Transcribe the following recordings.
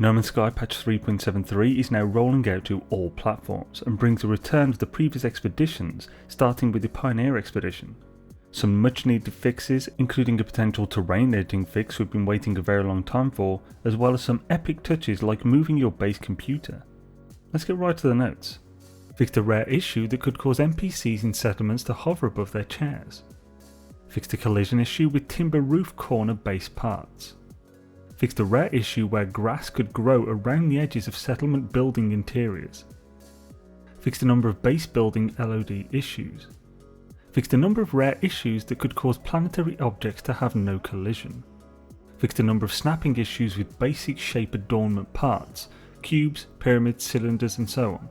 No Man's Sky patch 3.73 is now rolling out to all platforms and brings a return of the previous expeditions, starting with the Pioneer Expedition. Some much needed fixes, including a potential terrain editing fix we've been waiting a very long time for, as well as some epic touches like moving your base computer. Let's get right to the notes. Fixed a rare issue that could cause NPCs in settlements to hover above their chairs. Fixed a collision issue with timber roof corner base parts. Fixed a rare issue where grass could grow around the edges of settlement building interiors. Fixed a number of base building LOD issues. Fixed a number of rare issues that could cause planetary objects to have no collision. Fixed a number of snapping issues with basic shape adornment parts, cubes, pyramids, cylinders and so on.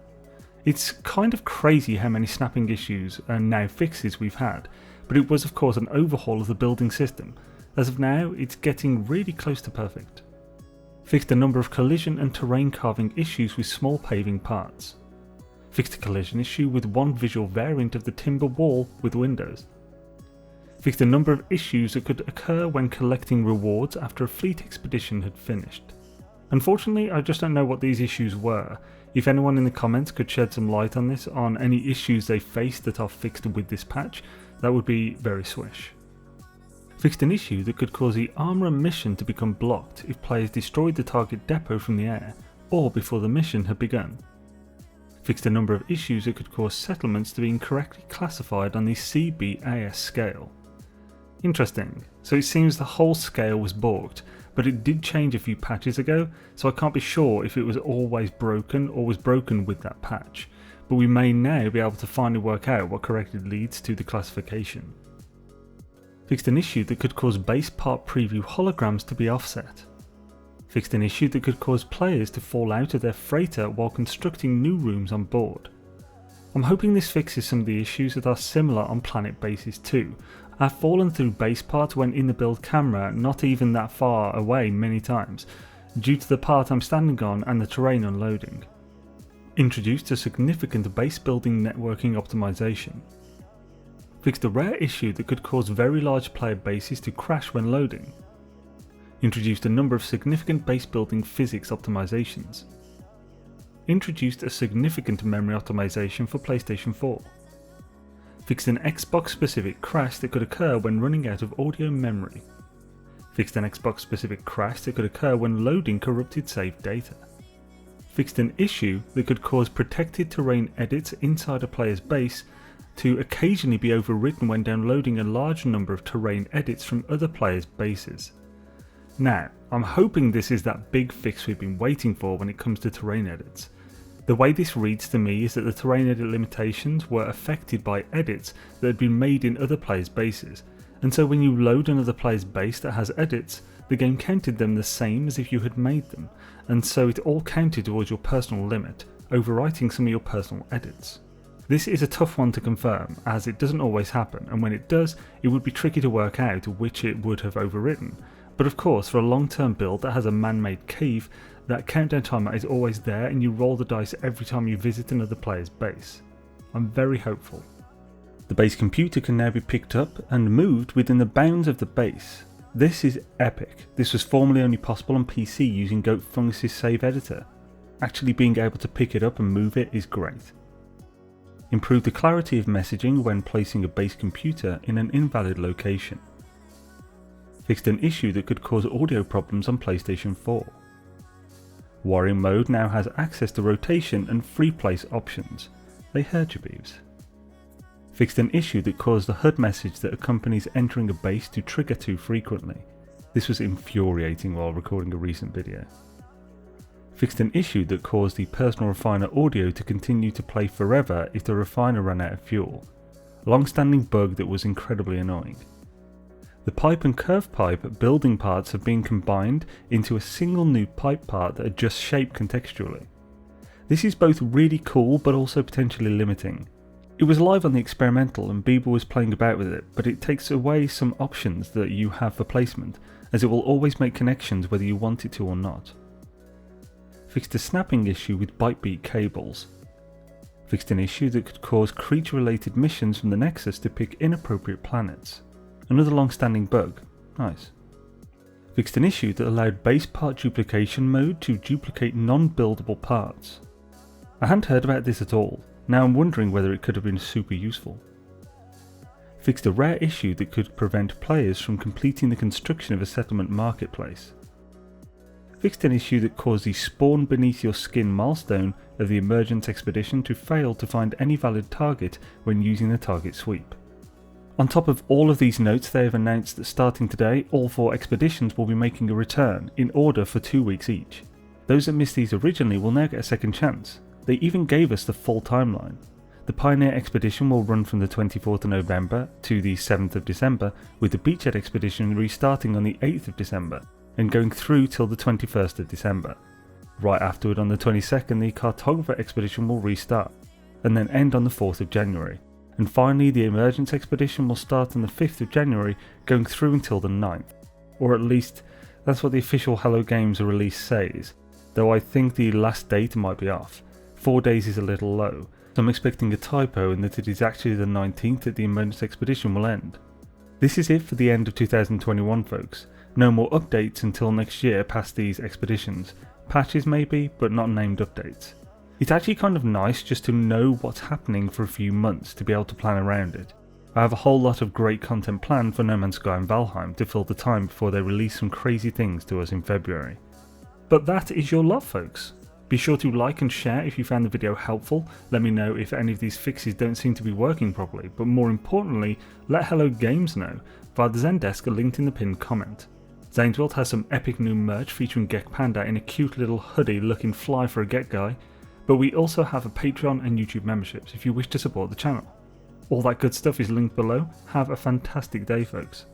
It's kind of crazy how many snapping issues and now fixes we've had, but it was of course an overhaul of the building system. As of now, it's getting really close to perfect. Fixed a number of collision and terrain carving issues with small paving parts. Fixed a collision issue with one visual variant of the timber wall with windows. Fixed a number of issues that could occur when collecting rewards after a fleet expedition had finished. Unfortunately, I just don't know what these issues were. If anyone in the comments could shed some light on this, on any issues they faced that are fixed with this patch, that would be very swish. Fixed an issue that could cause the Armourer mission to become blocked if players destroyed the target depot from the air, or before the mission had begun. Fixed a number of issues that could cause settlements to be incorrectly classified on the CBAS scale. Interesting, so it seems the whole scale was borked, but it did change a few patches ago, so I can't be sure if it was always broken or was broken with that patch, but we may now be able to finally work out what correctly leads to the classification. Fixed an issue that could cause base part preview holograms to be offset. Fixed an issue that could cause players to fall out of their freighter while constructing new rooms on board. I'm hoping this fixes some of the issues that are similar on planet bases too. I've fallen through base parts when in the build camera not even that far away many times, due to the part I'm standing on and the terrain unloading. Introduced a significant base building networking optimization. Fixed a rare issue that could cause very large player bases to crash when loading. Introduced a number of significant base building physics optimizations. Introduced a significant memory optimization for PlayStation 4. Fixed an Xbox specific crash that could occur when running out of audio memory. Fixed an Xbox specific crash that could occur when loading corrupted saved data. Fixed an issue that could cause protected terrain edits inside a player's base to occasionally be overwritten when downloading a large number of terrain edits from other players' bases. Now, I'm hoping this is that big fix we've been waiting for when it comes to terrain edits. The way this reads to me is that the terrain edit limitations were affected by edits that had been made in other players' bases, and so when you load another player's base that has edits, the game counted them the same as if you had made them, and so it all counted towards your personal limit, overwriting some of your personal edits. This is a tough one to confirm, as it doesn't always happen, and when it does, it would be tricky to work out which it would have overwritten. But of course, for a long-term build that has a man-made cave, that countdown timer is always there and you roll the dice every time you visit another player's base. I'm very hopeful. The base computer can now be picked up and moved within the bounds of the base. This is epic. This was formerly only possible on PC using Goat Fungus's save editor. Actually being able to pick it up and move it is great. Improve the clarity of messaging when placing a base computer in an invalid location. Fixed an issue that could cause audio problems on PlayStation 4. Warrior mode now has access to rotation and free place options. They heard you, beeves. Fixed an issue that caused the HUD message that accompanies entering a base to trigger too frequently. This was infuriating while recording a recent video. Fixed an issue that caused the personal refiner audio to continue to play forever if the refiner ran out of fuel. A long-standing bug that was incredibly annoying. The pipe and curve pipe building parts have been combined into a single new pipe part that adjusts shape contextually. This is both really cool but also potentially limiting. It was live on the experimental and Bieber was playing about with it, but it takes away some options that you have for placement, as it will always make connections whether you want it to or not. Fixed a snapping issue with BYTEBEAT cables. Fixed an issue that could cause creature-related missions from the NEXUS to pick inappropriate planets. Another long-standing bug. Nice. fixed an issue that allowed base part duplication mode to duplicate non-buildable parts. I hadn't heard about this at all, now I'm wondering whether it could have been super useful. Fixed a rare issue that could prevent players from completing the construction of a settlement marketplace. Fixed an issue that caused the spawn beneath your skin milestone of the Emergence Expedition to fail to find any valid target when using the target sweep. On top of all of these notes, they have announced that starting today, all 4 expeditions will be making a return in order for 2 weeks each. Those that missed these originally will now get a second chance. They even gave us the full timeline. The Pioneer Expedition will run from the 24th of November to the 7th of December, with the Beachhead Expedition restarting on the 8th of December and going through till the 21st of December. Right afterward on the 22nd, the Cartographer Expedition will restart, and then end on the 4th of January. And finally, the Emergence Expedition will start on the 5th of January, going through until the 9th. Or at least, that's what the official HoloGames release says, though I think the last date might be off. 4 days is a little low, so I'm expecting a typo and that it is actually the 19th that the Emergence Expedition will end. This is it for the end of 2021, folks. No more updates until next year past these expeditions. Patches maybe, but not named updates. It's actually kind of nice just to know what's happening for a few months to be able to plan around it. I have a whole lot of great content planned for No Man's Sky and Valheim to fill the time before they release some crazy things to us in February. But that is your lot, folks. Be sure to like and share if you found the video helpful. Let me know if any of these fixes don't seem to be working properly, but more importantly, let HoloGames know via the Zendesk linked in the pinned comment. Xaine's World has some epic new merch featuring Gek Panda in a cute little hoodie looking fly for a Gek guy, but we also have a Patreon and YouTube memberships if you wish to support the channel. All that good stuff is linked below. Have a fantastic day, folks.